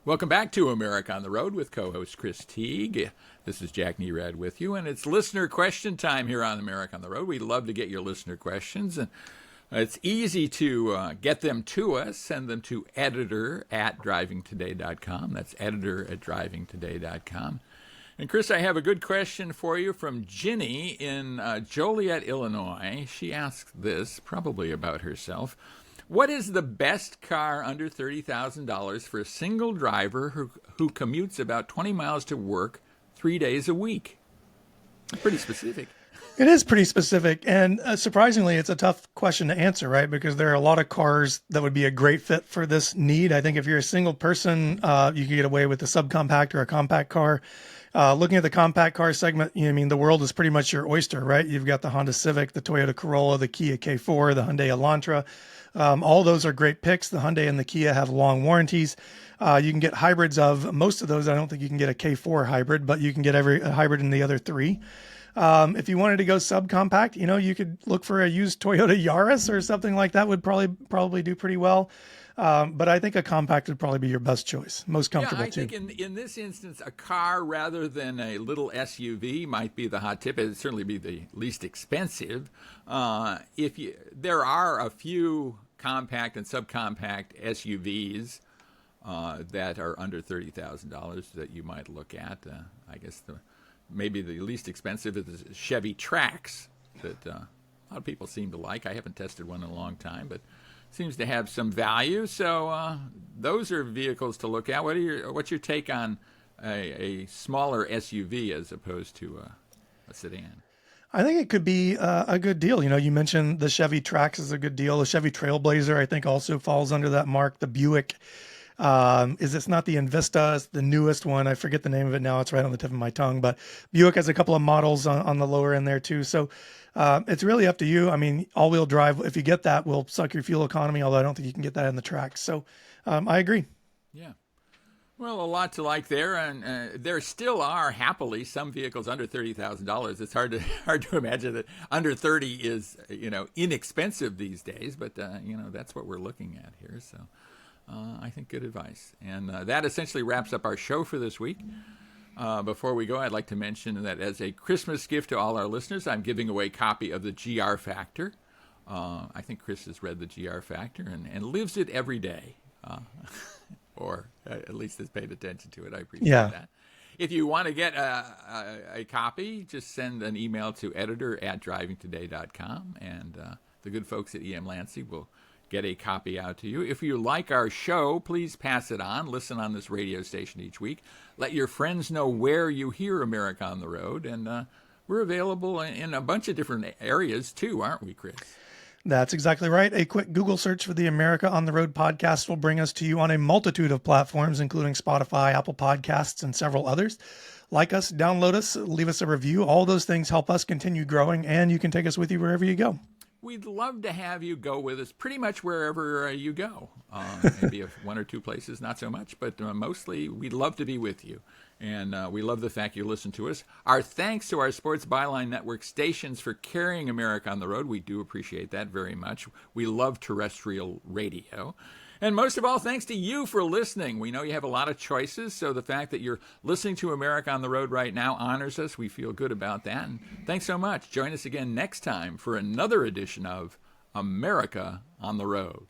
Welcome back to America on the Road with co-host Chris Teague. This is Jack Nerad with you, and it's listener question time here on America on the Road. We love to get your listener questions, and it's easy to get them to us. Send them to editor@drivingtoday.com. That's editor@drivingtoday.com. And Chris, I have a good question for you from Ginny in Joliet, Illinois. She asks this, probably about herself. What is the best car under $30,000 for a single driver who commutes about 20 miles to work 3 days a week? Pretty specific. It is pretty specific. And surprisingly, it's a tough question to answer, right? Because there are a lot of cars that would be a great fit for this need. I think if you're a single person, you can get away with a subcompact or a compact car. Looking at the compact car segment, the world is pretty much your oyster, right? You've got the Honda Civic, the Toyota Corolla, the Kia K4, the Hyundai Elantra. All those are great picks. The Hyundai and the Kia have long warranties. You can get hybrids of most of those. I don't think you can get a K4 hybrid, but you can get a hybrid in the other three. If you wanted to go subcompact, you could look for a used Toyota Yaris or something like that would probably do pretty well. But I think a compact would probably be your best choice, most comfortable too. I think in this instance, a car rather than a little SUV might be the hot tip. It would certainly be the least expensive. There are a few compact and subcompact SUVs that are under $30,000 that you might look at. I guess maybe the least expensive is Chevy Trax that a lot of people seem to like. I haven't tested one in a long time, but seems to have some value. So those are vehicles to look at. What's your take on a smaller SUV as opposed to a sedan? I think it could be a good deal. You mentioned the Chevy Trax is a good deal. The Chevy Trailblazer, I think, also falls under that mark. The Buick it's not the Invista, it's the newest one. I forget the name of it now. It's right on the tip of my tongue, but Buick has a couple of models on the lower end there too. So it's really up to you. All-wheel drive, if you get that, will suck your fuel economy, although I don't think you can get that in the Trax. So I agree. Yeah. Well, a lot to like there, and there still are happily some vehicles under $30,000. It's hard to imagine that under 30 is inexpensive these days, but that's what we're looking at here. So I think good advice, and that essentially wraps up our show for this week. Before we go, I'd like to mention that as a Christmas gift to all our listeners, I'm giving away a copy of the GR Factor. I think Chris has read the GR Factor and lives it every day. Or at least has paid attention to it. I appreciate that. If you want to get a copy, just send an email to editor@drivingtoday.com, and the good folks at EM Lancy will get a copy out to you. If you like our show, please pass it on. Listen on this radio station each week. Let your friends know where you hear America on the Road, and we're available in a bunch of different areas too, aren't we, Chris? That's exactly right. A quick Google search for the America on the Road podcast will bring us to you on a multitude of platforms, including Spotify, Apple Podcasts, and several others. Like us, download us, leave us a review. All those things help us continue growing, and you can take us with you wherever you go. We'd love to have you go with us pretty much wherever you go. Maybe one or two places, not so much, but mostly we'd love to be with you. And we love the fact you listen to us. Our thanks to our Sports Byline Network stations for carrying America on the Road. We do appreciate that very much. We love terrestrial radio. And most of all, thanks to you for listening. We know you have a lot of choices, so the fact that you're listening to America on the Road right now honors us. We feel good about that. And thanks so much. Join us again next time for another edition of America on the Road.